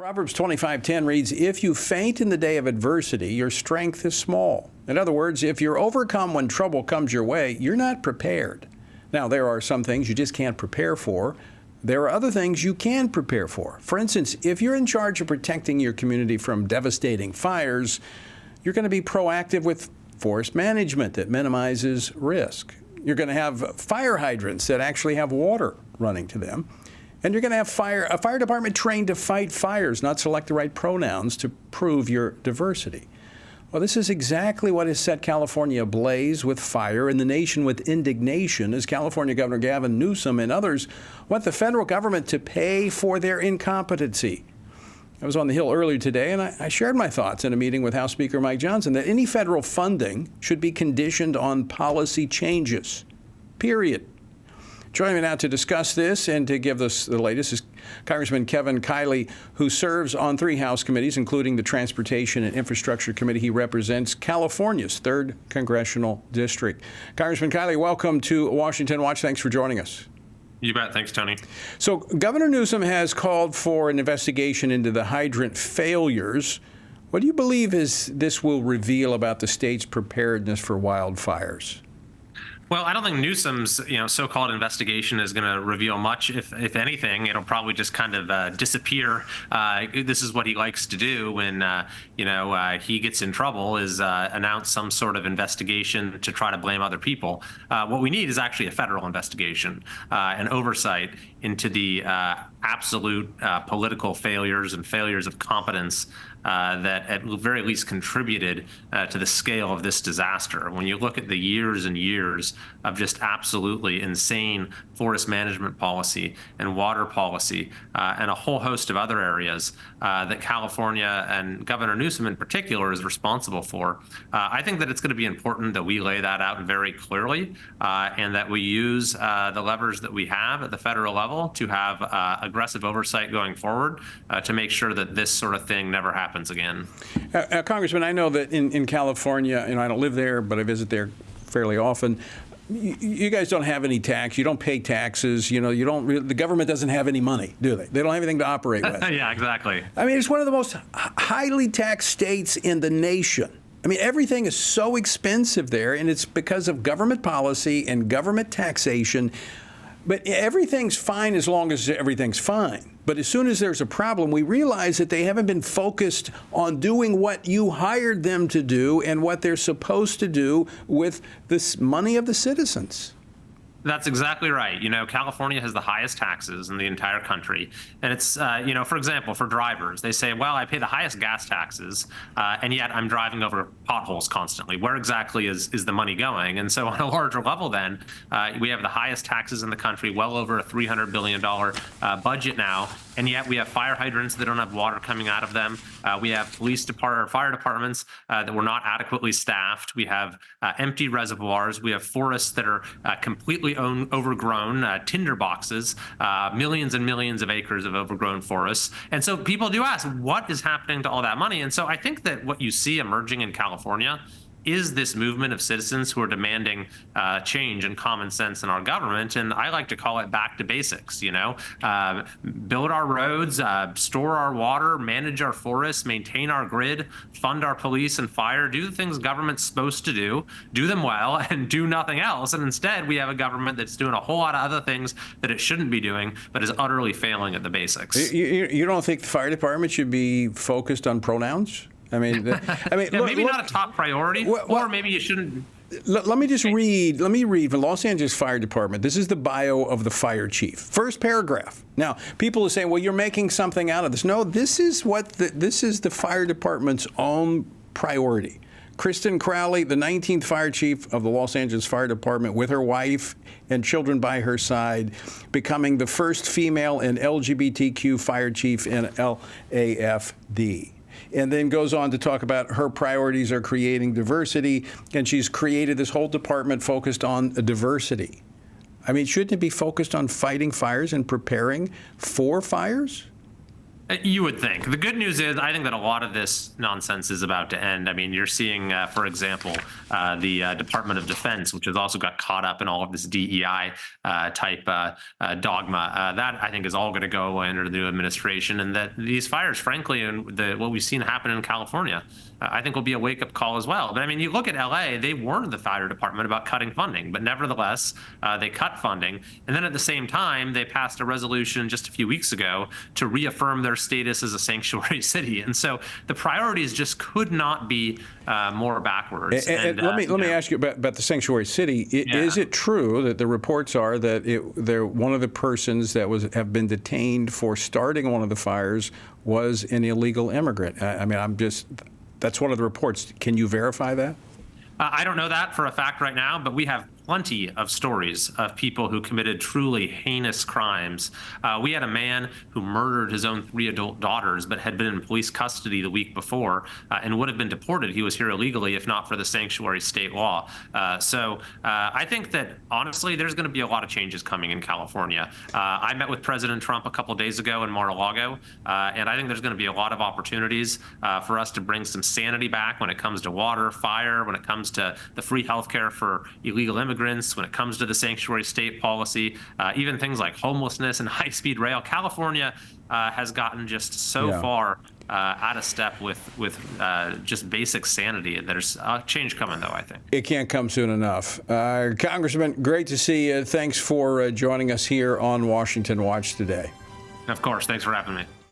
Proverbs 25:10 reads, "If you faint in the day of adversity, your strength is small." In other words, if you're overcome when trouble comes your way, you're not prepared. Now, there are some things you just can't prepare for. There are other things you can prepare for. For instance, if you're in charge of protecting your community from devastating fires, you're going to be proactive with forest management that minimizes risk. You're going to have fire hydrants that actually have water running to them. And you're going to have a fire department trained to fight fires, not select the right pronouns to prove your diversity. Well, this is exactly what has set California ablaze with fire and the nation with indignation as California Governor Gavin Newsom and others want the federal government to pay for their incompetency. I was on the Hill earlier today, and I shared my thoughts in a meeting with House Speaker Mike Johnson that any federal funding should be conditioned on policy changes, period. Joining me now to discuss this and to give us the latest is Congressman Kevin Kiley, who serves on 3 House committees, including the Transportation and Infrastructure Committee. He represents California's 3rd Congressional District. Congressman Kiley, welcome to Washington Watch. Thanks for joining us. You bet. Thanks, Tony. So Governor Newsom has called for an investigation into the hydrant failures. What do you believe this will reveal about the state's preparedness for wildfires? Well, I don't think Newsom's so-called investigation is going to reveal much. If anything, it'll probably just kind of disappear. This is what he likes to do when he gets in trouble, is announce some sort of investigation to try to blame other people. What we need is actually a federal investigation, an oversight into the absolute political failures and failures of competence that at the very least contributed to the scale of this disaster. When you look at the years and years of just absolutely insane forest management policy and water policy and a whole host of other areas that California and Governor Newsom in particular is responsible for, I think that it's going to be important that we lay that out very clearly and that we use the levers that we have at the federal level to have aggressive oversight going forward to make sure that this sort of thing never happens again. Congressman, I know that in California, I don't live there, but I visit there fairly often. You guys don't have any tax. You don't pay taxes. The government doesn't have any money, do they? They don't have anything to operate with. Yeah, exactly. I mean, it's one of the most highly taxed states in the nation. I mean, everything is so expensive there, and it's because of government policy and government taxation. But everything's fine as long as everything's fine. But as soon as there's a problem, we realize that they haven't been focused on doing what you hired them to do and what they're supposed to do with this money of the citizens. That's exactly right. California has the highest taxes in the entire country. And it's, for example, for drivers, they say, well, I pay the highest gas taxes, and yet I'm driving over potholes constantly. Where exactly is the money going? And so on a larger level, then, we have the highest taxes in the country, well over a $300 billion budget now. And yet we have fire hydrants that don't have water coming out of them. We have fire departments that were not adequately staffed. We have empty reservoirs. We have forests that are completely overgrown, tinder boxes, millions and millions of acres of overgrown forests. And so people do ask, what is happening to all that money? And so I think that what you see emerging in California is this movement of citizens who are demanding change and common sense in our government. And I like to call it back to basics, build our roads, store our water, manage our forests, maintain our grid, fund our police and fire, do the things government's supposed to do them well, and do nothing else. And instead, we have a government that's doing a whole lot of other things that it shouldn't be doing, but is utterly failing at the basics. You don't think the fire department should be focused on pronouns? I mean, maybe not a top priority, or maybe you shouldn't. Let me read from Los Angeles Fire Department. This is the bio of the fire chief. First paragraph. Now, people are saying, well, you're making something out of this. No, this is the fire department's own priority. Kristen Crowley, the 19th fire chief of the Los Angeles Fire Department, with her wife and children by her side, becoming the first female and LGBTQ fire chief in LAFD. And then goes on to talk about her priorities are creating diversity, and she's created this whole department focused on diversity. I mean, shouldn't it be focused on fighting fires and preparing for fires? You would think. The good news is I think that a lot of this nonsense is about to end. I mean, you're seeing, for example, the Department of Defense, which has also got caught up in all of this DEI type dogma. That, I think, is all going to go under the new administration. And that these fires, frankly, and what we've seen happen in California, I think will be a wake-up call as well. But I mean, you look at LA, they warned the fire department about cutting funding, but nevertheless, they cut funding. And then at the same time, they passed a resolution just a few weeks ago to reaffirm their status as a sanctuary city. And so the priorities just could not be more backwards. And let me ask you about the sanctuary city. Is it true that the reports are that one of the persons that have been detained for starting one of the fires was an illegal immigrant? I mean, that's one of the reports. Can you verify that? I don't know that for a fact right now, but we have plenty of stories of people who committed truly heinous crimes. We had a man who murdered his own 3 adult daughters, but had been in police custody the week before and would have been deported. He was here illegally, if not for the sanctuary state law. So I think that, honestly, there's going to be a lot of changes coming in California. I met with President Trump a couple of days ago in Mar-a-Lago, and I think there's going to be a lot of opportunities for us to bring some sanity back when it comes to water, fire, when it comes to the free health care for illegal immigrants, when it comes to the sanctuary state policy, even things like homelessness and high-speed rail. California has gotten just so far out of step with just basic sanity. There's a change coming, though, I think. It can't come soon enough. Congressman, great to see you. Thanks for joining us here on Washington Watch today. Of course. Thanks for having me.